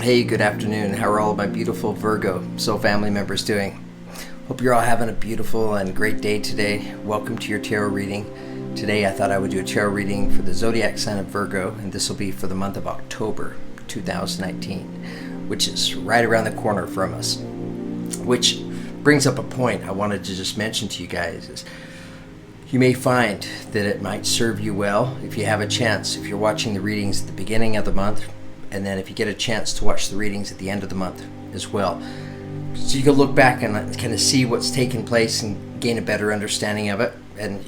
Hey, good afternoon. How are all of my beautiful Virgo soul family members doing? Hope you're all having a beautiful and great day today. Welcome to your tarot reading. Today I thought I would do a tarot reading for the zodiac sign of Virgo, and this will be for the month of October 2019, which is right around the corner from us. Which brings up a point I wanted to just mention to you guys is you may find that it might serve you well if you have a chance, if you're watching the readings at the beginning of the month, and then if you get a chance to watch the readings at the end of the month as well. So you can look back and kind of see what's taken place and gain a better understanding of it. And,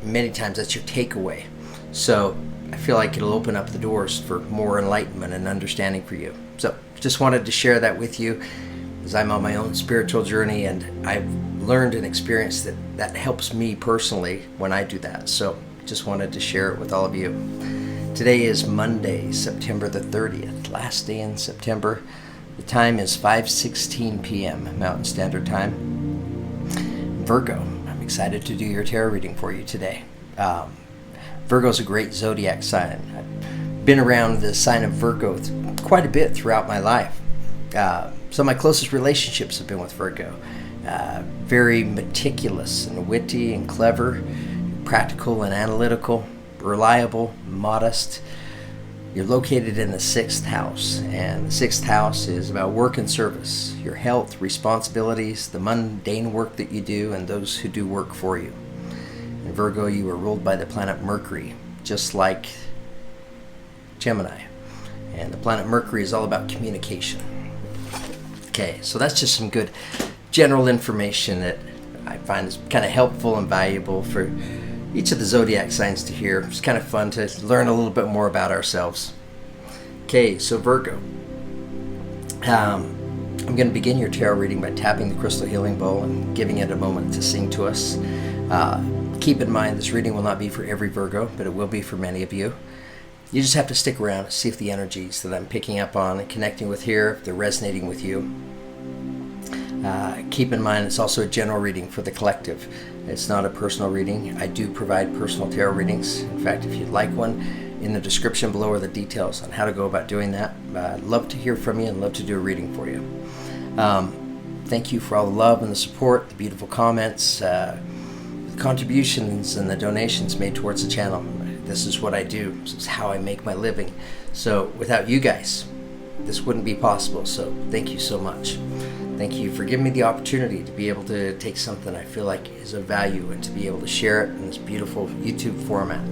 many times that's your takeaway. So I feel like it'll open up the doors for more enlightenment and understanding for you. So just wanted to share that with you as I'm on my own spiritual journey, and I've learned and experienced that helps me personally when I do that. So just wanted to share it with all of you. Today is Monday, September the 30th, last day in September. The time is 5:16 p.m. Mountain Standard Time. Virgo, I'm excited to do your tarot reading for you today. Virgo's a great zodiac sign. I've been around the sign of Virgo quite a bit throughout my life. Some of my closest relationships have been with Virgo. Very meticulous and witty and clever, practical and analytical, reliable, modest. You're located in the 6th house, and the 6th house is about work and service, your health, responsibilities, the mundane work that you do, and those who do work for you. In Virgo, you are ruled by the planet Mercury, just like Gemini. And the planet Mercury is all about communication. Okay, so that's just some good general information that I find is kind of helpful and valuable for each of the zodiac signs to hear. It's kind of fun to learn a little bit more about ourselves. Okay, so Virgo. I'm going to begin your tarot reading by tapping the crystal healing bowl and giving it a moment to sing to us. Keep in mind this reading will not be for every Virgo, but it will be for many of you. You just have to stick around and see if the energies that I'm picking up on and connecting with here, if they're resonating with you. Keep in mind it's also a general reading for the collective. It's not a personal reading. I do provide personal tarot readings. In fact, if you'd like one, in the description below are the details on how to go about doing that. I'd love to hear from you and love to do a reading for you. Thank you for all the love and the support, the beautiful comments, the contributions and the donations made towards the channel. This is what I do. This is how I make my living. So without you guys, this wouldn't be possible. So thank you so much. Thank you for giving me the opportunity to be able to take something I feel like is of value and to be able to share it in this beautiful YouTube format.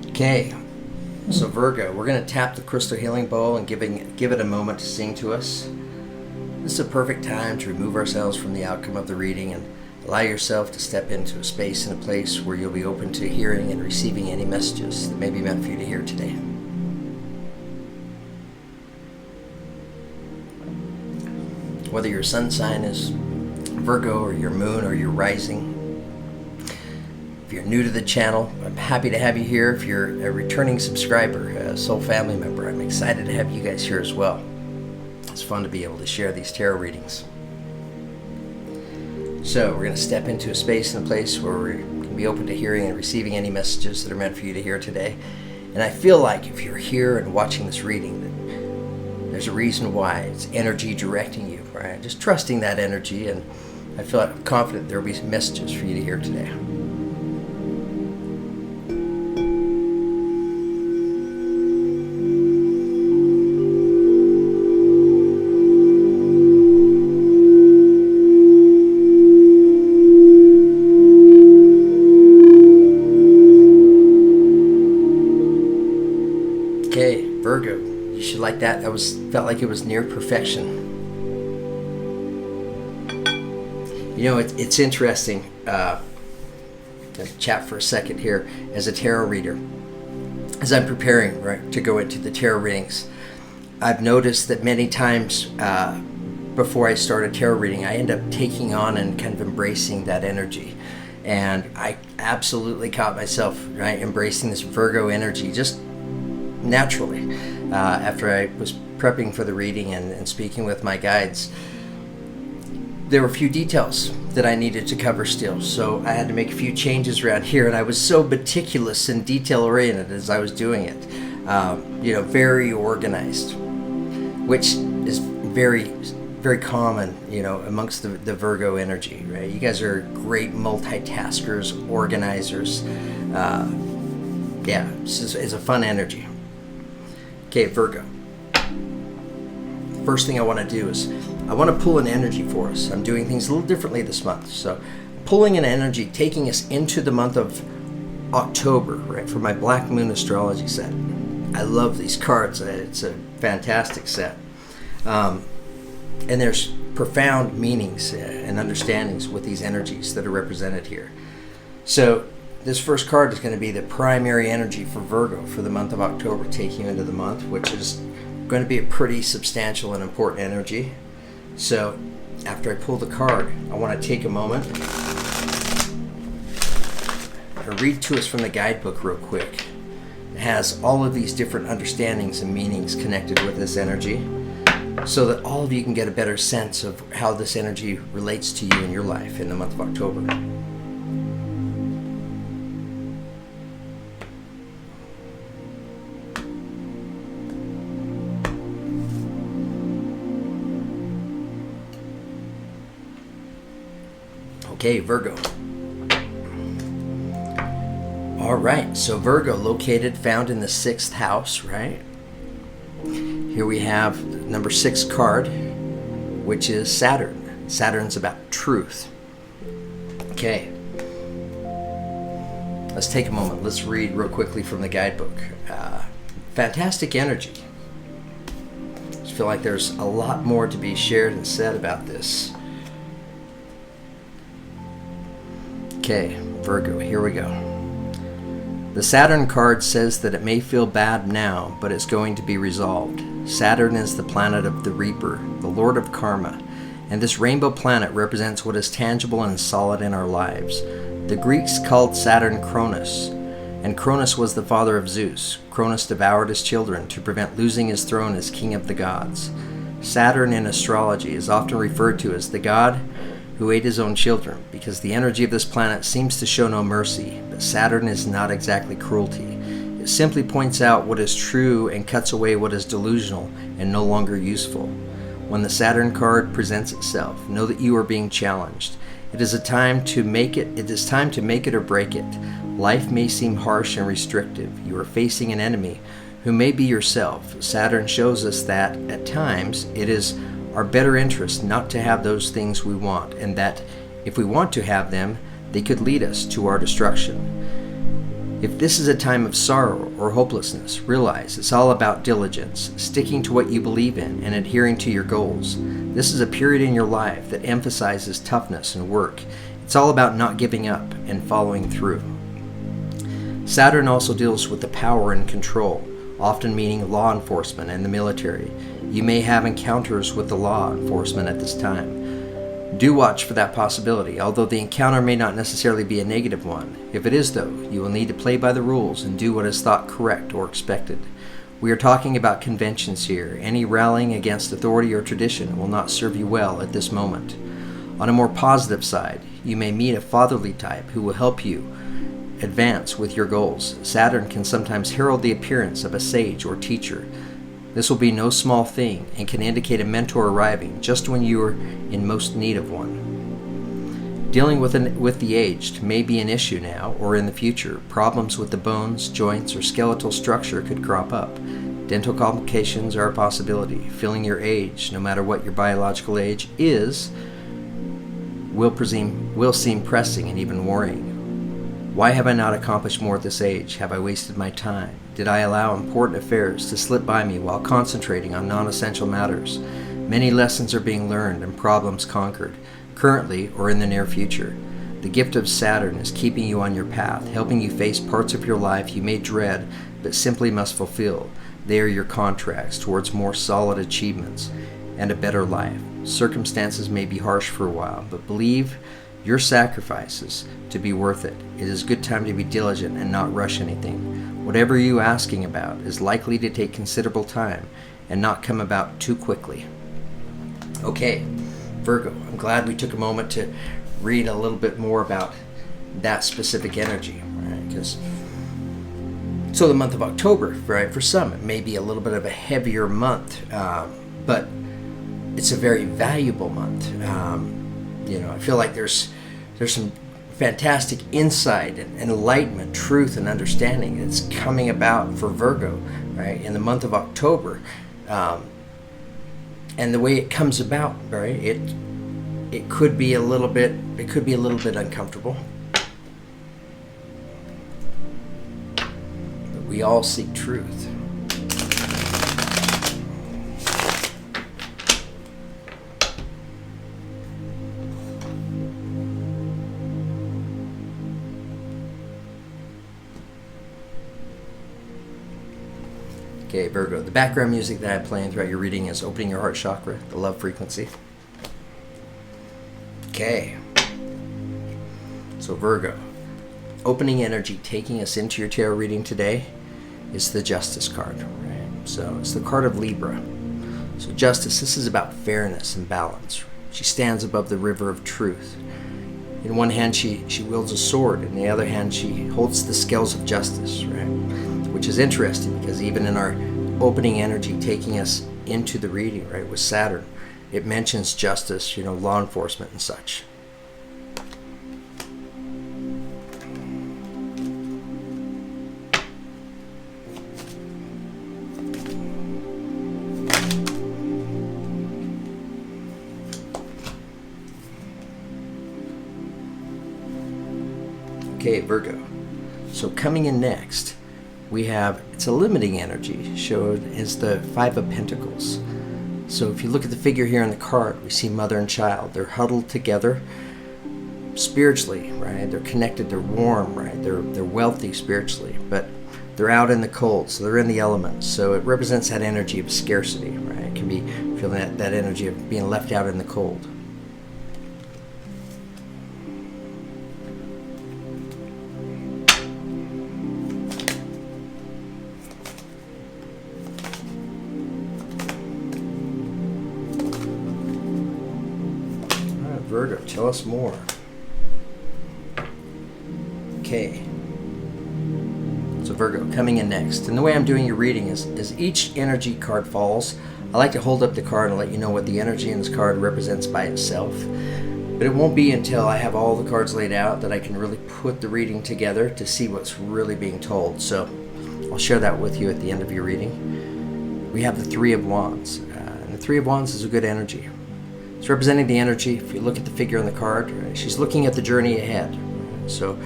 Okay, so Virgo, we're going to tap the crystal healing bowl and give it a moment to sing to us. This is a perfect time to remove ourselves from the outcome of the reading and allow yourself to step into a space and a place where you'll be open to hearing and receiving any messages that may be meant for you to hear today. Whether your sun sign is Virgo or your moon or your rising. If you're new to the channel, I'm happy to have you here. If you're a returning subscriber, a soul family member, I'm excited to have you guys here as well. It's fun to be able to share these tarot readings. So we're going to step into a space and a place where we can be open to hearing and receiving any messages that are meant for you to hear today. And I feel like if you're here and watching this reading, there's a reason why. It's energy directing you, right? Just trusting that energy, and I feel like I'm confident there will be some messages for you to hear today. Okay, Virgo. You should like that. Felt like it was near perfection. It's interesting. To chat for a second here as a tarot reader. As I'm preparing to go into the tarot readings, I've noticed that many times before I start a tarot reading, I end up taking on and kind of embracing that energy. And I absolutely caught myself embracing this Virgo energy just naturally. After I was prepping for the reading and speaking with my guides, there were a few details that I needed to cover still, so I had to make a few changes around here, and I was so meticulous and detail oriented as I was doing it. Very organized. which is very, very common, amongst the Virgo energy, right? You guys are great multitaskers, organizers. It's a fun energy. Okay, Virgo. First thing I want to do is I want to pull an energy for us. I'm doing things a little differently this month. So pulling an energy, taking us into the month of October, right, for my Black Moon astrology set. I love these cards. It's a fantastic set. And there's profound meanings and understandings with these energies that are represented here. So this first card is going to be the primary energy for Virgo for the month of October, taking you into the month, which is going to be a pretty substantial and important energy. So after I pull the card, I want to take a moment and read to us from the guidebook real quick. It has all of these different understandings and meanings connected with this energy, so that all of you can get a better sense of how this energy relates to you in your life in the month of October. Okay, Virgo. All right, so Virgo, found in the 6th house, right? Here we have number 6 card, which is Saturn. Saturn's about truth. Okay. Let's take a moment. Let's read real quickly from the guidebook. Fantastic energy. I just feel like there's a lot more to be shared and said about this. Okay, Virgo, here we go. The Saturn card says that it may feel bad now, but it's going to be resolved. Saturn is the planet of the Reaper, the Lord of Karma, and this rainbow planet represents what is tangible and solid in our lives. The Greeks called Saturn Cronus, and Cronus was the father of Zeus. Cronus devoured his children to prevent losing his throne as king of the gods. Saturn in astrology is often referred to as the god who ate his own children, because the energy of this planet seems to show no mercy, but Saturn is not exactly cruelty. It simply points out what is true and cuts away what is delusional and no longer useful. When the Saturn card presents itself, know that you are being challenged. It is time to make it or break it. Life may seem harsh and restrictive. You are facing an enemy who may be yourself. Saturn shows us that, at times, it is our better interest not to have those things we want, and that if we want to have them, they could lead us to our destruction. If this is a time of sorrow or hopelessness, realize it's all about diligence, sticking to what you believe in and adhering to your goals. This is a period in your life that emphasizes toughness and work. It's all about not giving up and following through. Saturn also deals with the power and control, often meaning law enforcement and the military. You may have encounters with the law enforcement at this time. Do watch for that possibility, although the encounter may not necessarily be a negative one. If it is, though, you will need to play by the rules and do what is thought correct or expected. We are talking about conventions here. Any rallying against authority or tradition will not serve you well at this moment. On a more positive side, you may meet a fatherly type who will help you advance with your goals. Saturn can sometimes herald the appearance of a sage or teacher. This will be no small thing and can indicate a mentor arriving just when you are in most need of one. Dealing with the aged may be an issue now or in the future. Problems with the bones, joints, or skeletal structure could crop up. Dental complications are a possibility. Feeling your age, no matter what your biological age is, will seem pressing and even worrying. Why have I not accomplished more at this age? Have I wasted my time? Did I allow important affairs to slip by me while concentrating on non-essential matters? Many lessons are being learned and problems conquered, currently or in the near future. The gift of Saturn is keeping you on your path, helping you face parts of your life you may dread but simply must fulfill. They are your contracts towards more solid achievements and a better life. Circumstances may be harsh for a while, but believe your sacrifices to be worth it. It is a good time to be diligent and not rush anything. Whatever you are asking about is likely to take considerable time and not come about too quickly. Okay, Virgo, I'm glad we took a moment to read a little bit more about that specific energy, right? Because so the month of October, right, for some, it may be a little bit of a heavier month, but it's a very valuable month. I feel like there's some fantastic insight and enlightenment, truth and understanding that's coming about for Virgo, right, in the month of October. And the way it comes about, right, it could be a little bit uncomfortable. But we all seek truth. Okay, Virgo, the background music that I'm playing throughout your reading is opening your heart chakra, the love frequency. Okay. So Virgo, opening energy taking us into your tarot reading today is the Justice card. Right? So it's the card of Libra. So Justice, this is about fairness and balance. She stands above the river of truth. In one hand, she wields a sword. In the other hand, she holds the scales of justice, right? Which is interesting because even in our opening energy taking us into the reading, right, with Saturn, it mentions justice, law enforcement and such. Okay, Virgo. So coming in next, we have, it's a limiting energy, showed as the Five of Pentacles. So if you look at the figure here on the card, we see mother and child. They're huddled together spiritually, right? They're connected, they're warm, right? They're wealthy spiritually, but they're out in the cold, so they're in the elements. So it represents that energy of scarcity, right? It can be feeling that energy of being left out in the cold. Virgo, tell us more. Okay. So Virgo, coming in next. And the way I'm doing your reading is as each energy card falls, I like to hold up the card and let you know what the energy in this card represents by itself. But it won't be until I have all the cards laid out that I can really put the reading together to see what's really being told. So I'll share that with you at the end of your reading. We have the Three of Wands. And the Three of Wands is a good energy. It's representing the energy. If you look at the figure on the card, right, she's looking at the journey ahead. So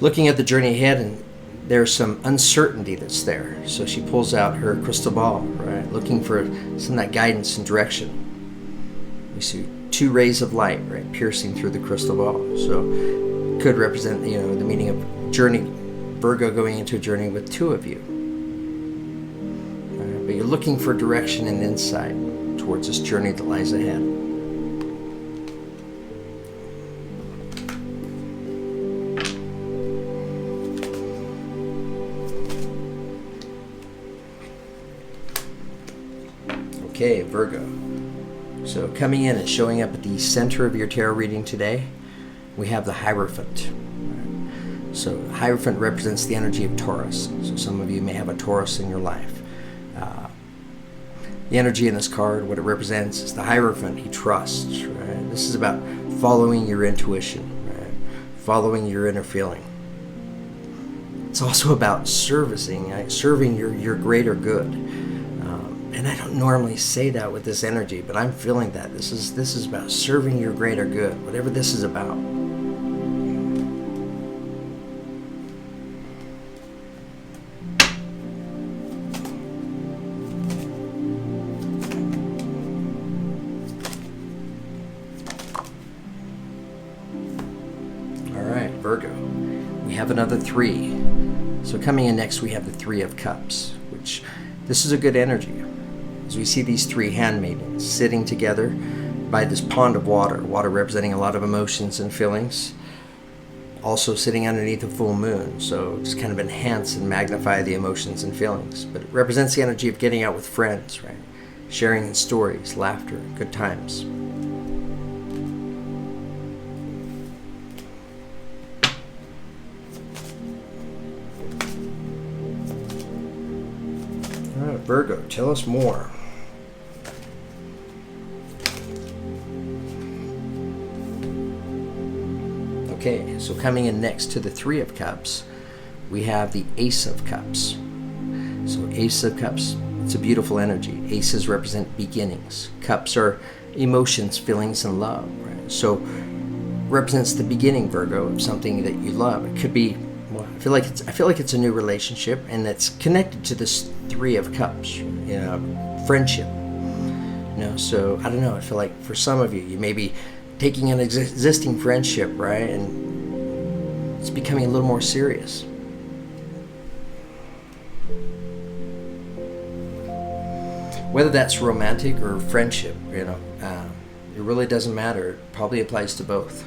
looking at the journey ahead, and there's some uncertainty that's there. So she pulls out her crystal ball, right, looking for some of that guidance and direction. We see two rays of light, right, piercing through the crystal ball. So it could represent, the meaning of journey, Virgo going into a journey with two of you. But you're looking for direction and insight towards this journey that lies ahead. Okay, Virgo. So coming in and showing up at the center of your tarot reading today, we have the Hierophant. So Hierophant represents the energy of Taurus. So some of you may have a Taurus in your life. The energy in this card, what it represents is the Hierophant he trusts, right? This is about following your intuition, right? Following your inner feeling. It's also about serving your greater good. And I don't normally say that with this energy, but I'm feeling that. This is about serving your greater good, whatever this is about. Virgo, we have another three. So coming in next, we have the Three of Cups, which this is a good energy. As we see these three handmaidens sitting together by this pond of water representing a lot of emotions and feelings, also sitting underneath a full moon, so just kind of enhance and magnify the emotions and feelings. But it represents the energy of getting out with friends, right? Sharing stories, laughter, good times. Virgo, tell us more. Okay, so coming in next to the Three of Cups, we have the Ace of Cups. So Ace of Cups, it's a beautiful energy. Aces represent beginnings. Cups are emotions, feelings, and love. Right? So represents the beginning, Virgo, of something that you love. It could be, well, I feel like it's a new relationship, and that's connected to this Three of Cups. Friendship. So I don't know. I feel like for some of you, you may be taking an existing friendship, right, and it's becoming a little more serious. Whether that's romantic or friendship, it really doesn't matter. It probably applies to both.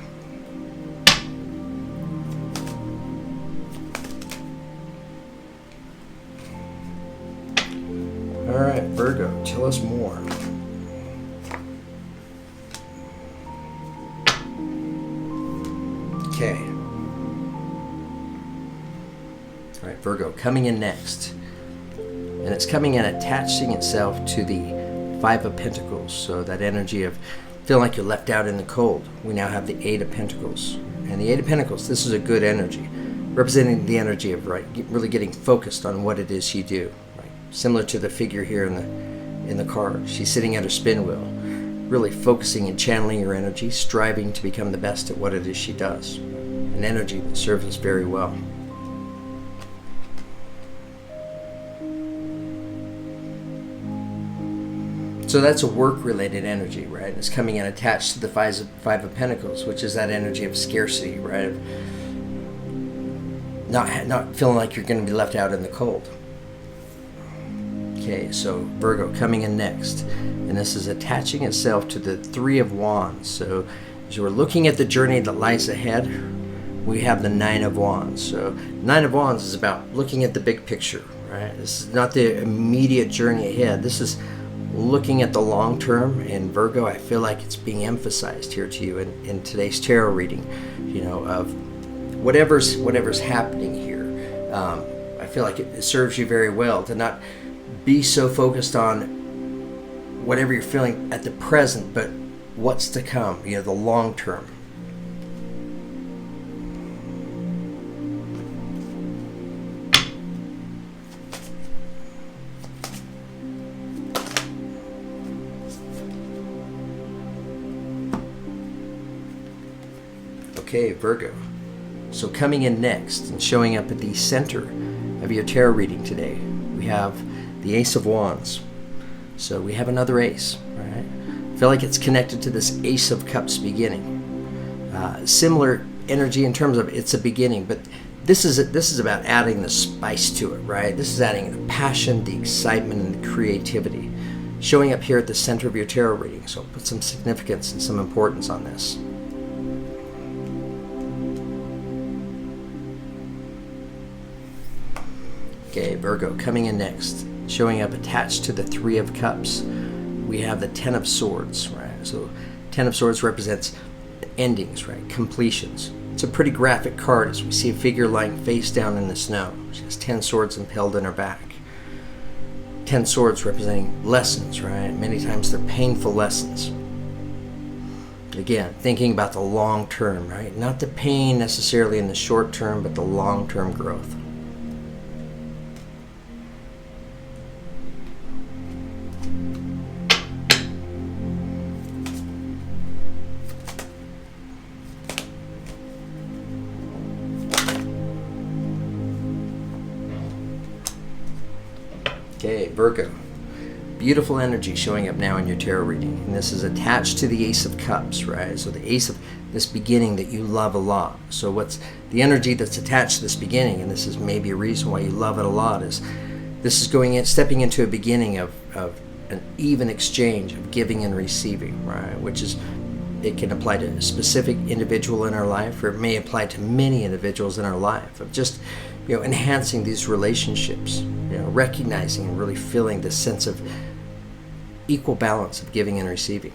All right, Virgo, tell us more. Okay. All right, Virgo, coming in next. And it's coming in attaching itself to the Five of Pentacles. So that energy of feeling like you're left out in the cold. We now have the Eight of Pentacles. And the Eight of Pentacles, this is a good energy, representing the energy of really getting focused on what it is you do. Right? Similar to the figure here in the card. She's sitting at her spin wheel, really focusing and channeling her energy, striving to become the best at what it is she does. An energy that serves us very well. So that's a work-related energy, right? It's coming in attached to the Five of Pentacles, which is that energy of scarcity, right? Of not feeling like you're going to be left out in the cold. Okay, so Virgo coming in next, and this is attaching itself to the Three of Wands. So as we're looking at the journey that lies ahead, we have the Nine of Wands. So Nine of Wands is about looking at the big picture, right? This is not the immediate journey ahead. This is looking at the long term. And Virgo, I feel like it's being emphasized here to you in today's tarot reading, of whatever's happening here. I feel like it serves you very well to not be so focused on whatever you're feeling at the present, but what's to come, the long term. Okay, Virgo. So coming in next and showing up at the center of your tarot reading today, we have the Ace of Wands. So we have another ace, right? I feel like it's connected to this Ace of Cups beginning. Similar energy in terms of it's a beginning, but this is about adding the spice to it, right? This is adding the passion, the excitement, and the creativity. Showing up here at the center of your tarot reading. So put some significance and some importance on this. Okay, Virgo, coming in next, showing up attached to the Three of Cups, we have the Ten of Swords, right? So Ten of Swords represents endings, right? Completions. It's a pretty graphic card as we see a figure lying face down in the snow. She has 10 swords impaled in her back. 10 swords representing lessons, right? Many times they're painful lessons. Again, thinking about the long term, right? Not the pain necessarily in the short term, but the long-term growth. Okay, Virgo. Beautiful energy showing up now in your tarot reading. And this is attached to the Ace of Cups, right? So the Ace of this beginning that you love a lot. So what's the energy that's attached to this beginning, and this is maybe a reason why you love it a lot, is this is stepping into a beginning of an even exchange of giving and receiving, right? Which is, it can apply to a specific individual in our life, or it may apply to many individuals in our life, of just enhancing these relationships, recognizing and really feeling this sense of equal balance of giving and receiving.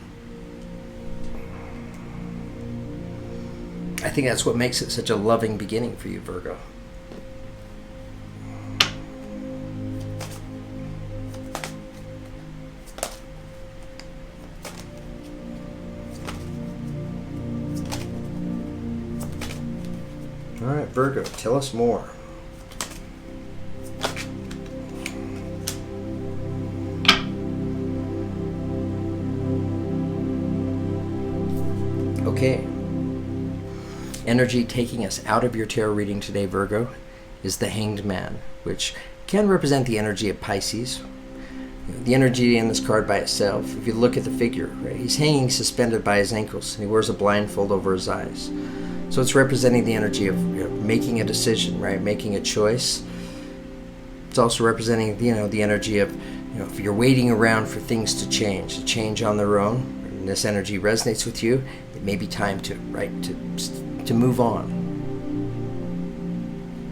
I think that's what makes it such a loving beginning for you, Virgo. All right, Virgo, tell us more. Okay. Energy taking us out of your tarot reading today, Virgo, is the Hanged Man, which can represent the energy of Pisces. The energy in this card by itself, if you look at the figure, right, he's hanging suspended by his ankles, and he wears a blindfold over his eyes. So it's representing the energy of making a decision, right, making a choice. It's also representing, the energy of, if you're waiting around for things to change on their own, and this energy resonates with you, it may be time to move on,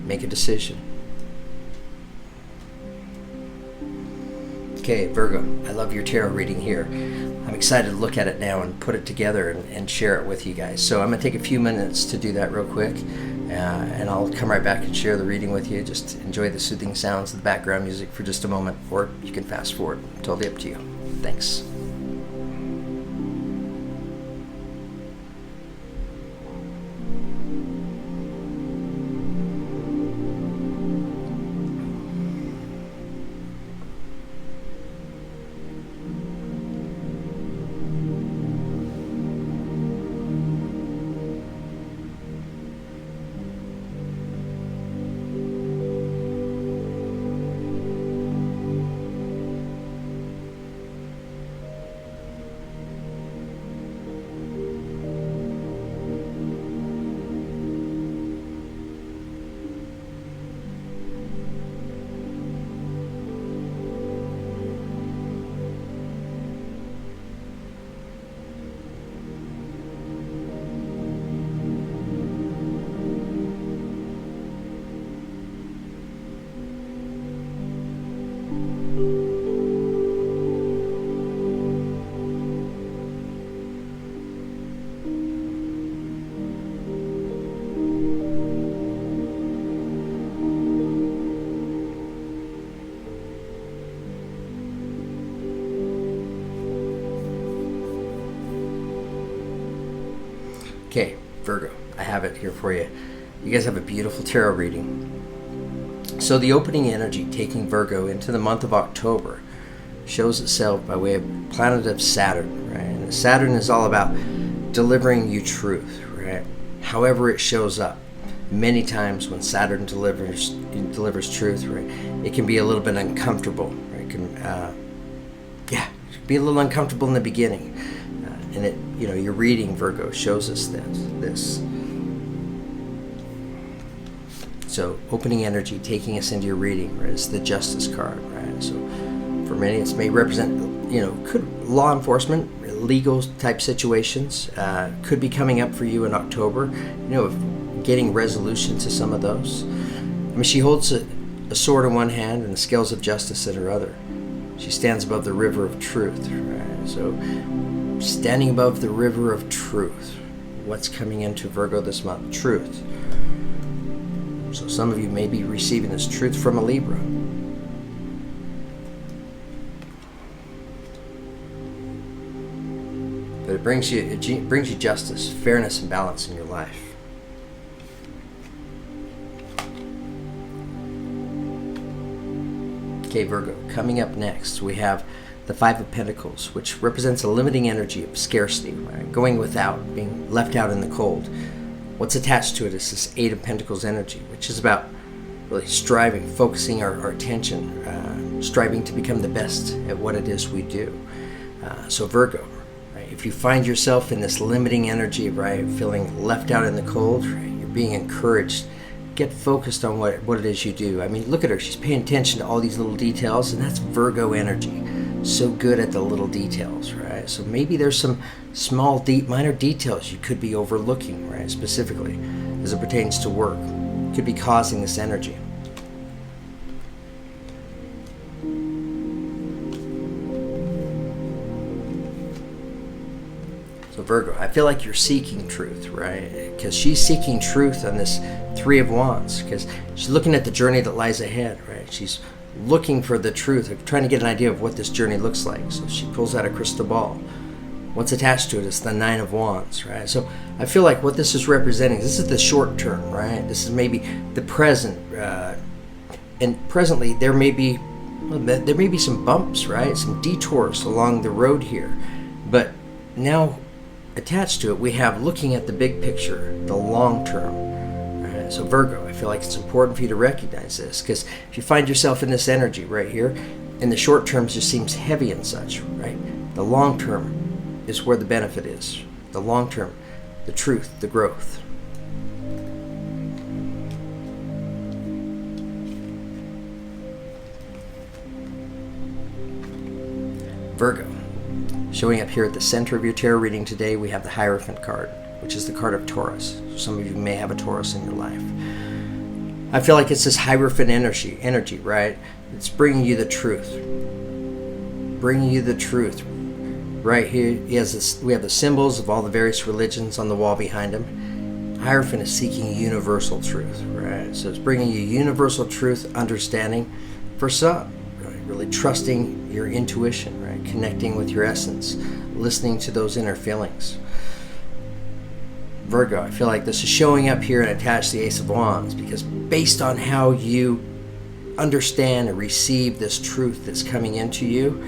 make a decision. Okay, Virgo, I love your tarot reading here. I'm excited to look at it now and put it together and share it with you guys. So I'm going to take a few minutes to do that real quick, and I'll come right back and share the reading with you. Just enjoy the soothing sounds of the background music for just a moment, or you can fast forward. Totally up to you. Thanks. Okay, Virgo, I have it here for you. You guys have a beautiful tarot reading. So the opening energy taking Virgo into the month of October shows itself by way of planet of Saturn, right? And Saturn is all about delivering you truth, right? However it shows up. Many times when Saturn delivers truth, right, it can be a little bit uncomfortable, right? It can, be a little uncomfortable in the beginning. And it, your reading, Virgo, shows us this. So opening energy, taking us into your reading, right, is the Justice card, right? So for many, it may represent, could law enforcement, legal type situations, could be coming up for you in October, of getting resolution to some of those. I mean, she holds a sword in one hand and the scales of justice in her other. She stands above the river of truth, right? So standing above the river of truth. What's coming into Virgo this month? Truth. So some of you may be receiving this truth from a Libra. But it brings you justice, fairness, and balance in your life. Okay, Virgo, coming up next, we have the Five of Pentacles, which represents a limiting energy of scarcity, right? Going without, being left out in the cold. What's attached to it is this Eight of Pentacles energy, which is about really striving, focusing our attention, striving to become the best at what it is we do. So Virgo, right, if you find yourself in this limiting energy, right, feeling left out in the cold, right, you're being encouraged. Get focused on what it is you do. I mean, look at her. She's paying attention to all these little details, and that's Virgo energy. So good at the little details, right? So maybe there's some small, minor details you could be overlooking, right? Specifically, as it pertains to work, could be causing this energy. So Virgo, I feel like you're seeking truth, right? Because she's seeking truth on this Three of Wands, because she's looking at the journey that lies ahead, right? She's looking for the truth, trying to get an idea of what this journey looks like. So she pulls out a crystal ball. What's attached to it is the Nine of Wands, right? So I feel like what this is representing, this is the short term, right? This is maybe the present, and presently there may be some bumps, right? Some detours along the road here, but now attached to it we have looking at the big picture, the long term. Right? So Virgo, I feel like it's important for you to recognize this, because if you find yourself in this energy right here, and the short term just seems heavy and such, right? The long term is where the benefit is. The long term, the truth, the growth. Virgo, showing up here at the center of your tarot reading today, we have the Hierophant card, which is the card of Taurus. Some of you may have a Taurus in your life. I feel like it's this Hierophant energy, right? It's bringing you the truth. Bringing you the truth. Right here, we have the symbols of all the various religions on the wall behind him. Hierophant is seeking universal truth, right? So it's bringing you universal truth, understanding for some, right? Really trusting your intuition, right? Connecting with your essence, listening to those inner feelings. Virgo, I feel like this is showing up here and attached to the Ace of Wands, because based on how you understand and receive this truth that's coming into you,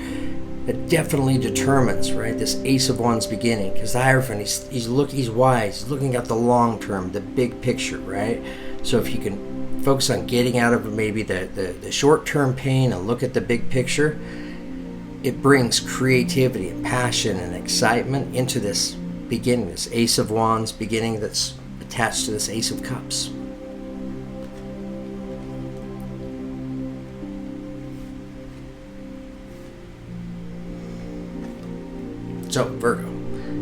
it definitely determines, right, this Ace of Wands beginning, because the Hierophant, he's wise, he's looking at the long term, the big picture, right? So if you can focus on getting out of maybe the short term pain and look at the big picture, it brings creativity and passion and excitement into this beginning, this Ace of Wands beginning that's attached to this Ace of Cups. So, Virgo,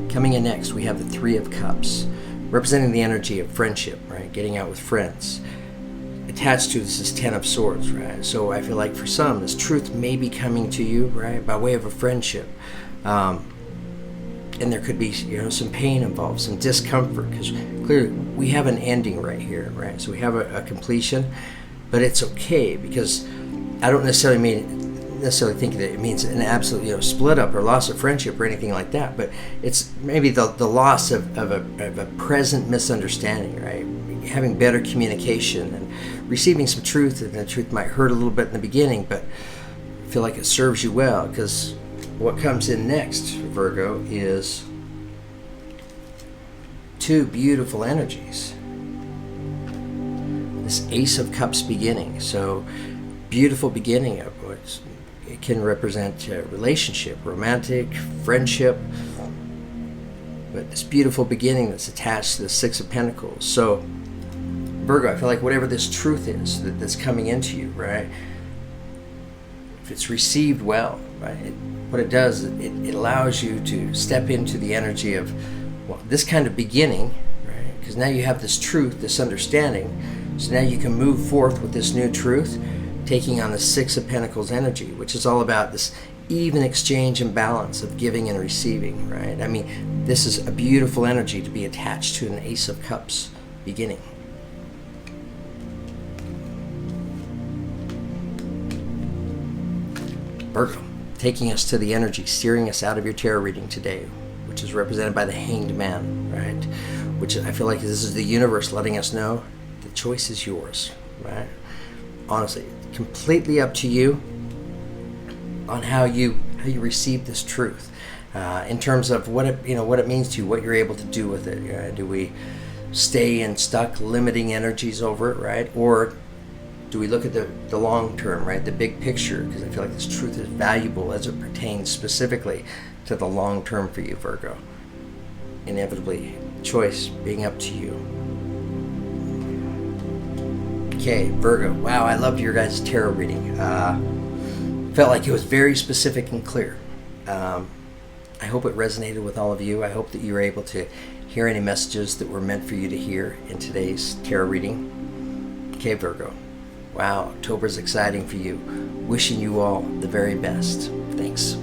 coming in next, we have the Three of Cups, representing the energy of friendship, right? Getting out with friends. Attached to this is Ten of Swords, right? So I feel like for some, this truth may be coming to you, right, by way of a friendship. And there could be, some pain involved, some discomfort, because clearly we have an ending right here, right? So we have a completion, but it's okay, because I don't necessarily think that it means an absolute split up or loss of friendship or anything like that, but it's maybe the loss of a present misunderstanding, right? Having better communication and receiving some truth, and the truth might hurt a little bit in the beginning, but I feel like it serves you well, because what comes in next, Virgo, is two beautiful energies. This Ace of Cups beginning, so beautiful beginning of what's it can represent a relationship, romantic, friendship, but this beautiful beginning that's attached to the Six of Pentacles. So, Virgo, I feel like whatever this truth is that's coming into you, right, if it's received well, right, what it does, it allows you to step into the energy of this kind of beginning, right, because now you have this truth, this understanding, so now you can move forth with this new truth, taking on the Six of Pentacles energy, which is all about this even exchange and balance of giving and receiving, right? I mean, this is a beautiful energy to be attached to an Ace of Cups beginning. Virgo, taking us to the energy, steering us out of your tarot reading today, which is represented by the Hanged Man, right? Which I feel like this is the universe letting us know the choice is yours, right? Honestly, completely up to you on how you receive this truth, in terms of what it means to you, what you're able to do with it. Right? Do we stay in stuck limiting energies over it, right? Or do we look at the long term, right? The big picture, because I feel like this truth is valuable as it pertains specifically to the long term for you, Virgo. Inevitably, choice being up to you. Okay, Virgo. Wow, I loved your guys' tarot reading. Felt like it was very specific and clear. I hope it resonated with all of you. I hope that you were able to hear any messages that were meant for you to hear in today's tarot reading. Okay, Virgo. Wow, October's exciting for you. Wishing you all the very best. Thanks.